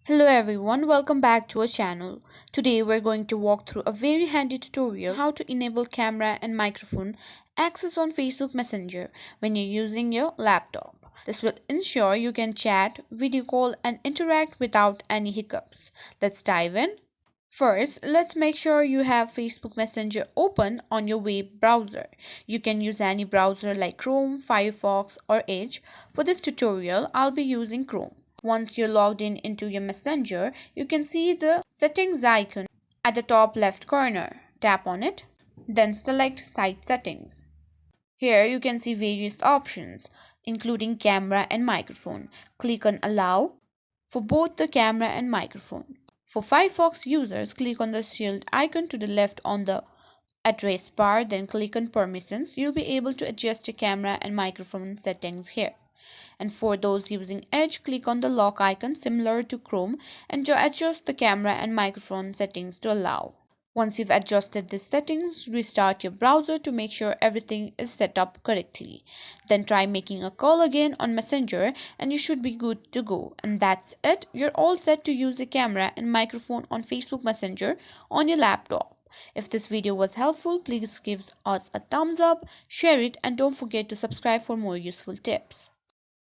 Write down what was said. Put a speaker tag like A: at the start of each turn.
A: Hello everyone, welcome back to our channel. Today we're going to walk through a very handy tutorial how to enable camera and microphone access on Facebook Messenger when you're using your laptop. This will ensure you can chat, video call and interact without any hiccups. Let's dive in. First, let's make sure you have Facebook Messenger open on your web browser. You can use any browser like Chrome, Firefox or Edge. For this tutorial, I'll be using Chrome. Once you're logged in into your Messenger, you can see the settings icon at the top left corner. Tap on it, then select Site Settings. Here you can see various options, including camera and microphone. Click on Allow for both the camera and microphone. For Firefox users, click on the shield icon to the left on the address bar, then click on Permissions. You'll be able to adjust your camera and microphone settings here. And for those using Edge, click on the lock icon similar to Chrome and adjust the camera and microphone settings to allow. Once you've adjusted these settings, restart your browser to make sure everything is set up correctly. Then try making a call again on Messenger and you should be good to go. And that's it. You're all set to use a camera and microphone on Facebook Messenger on your laptop. If this video was helpful, please give us a thumbs up, share it and don't forget to subscribe for more useful tips.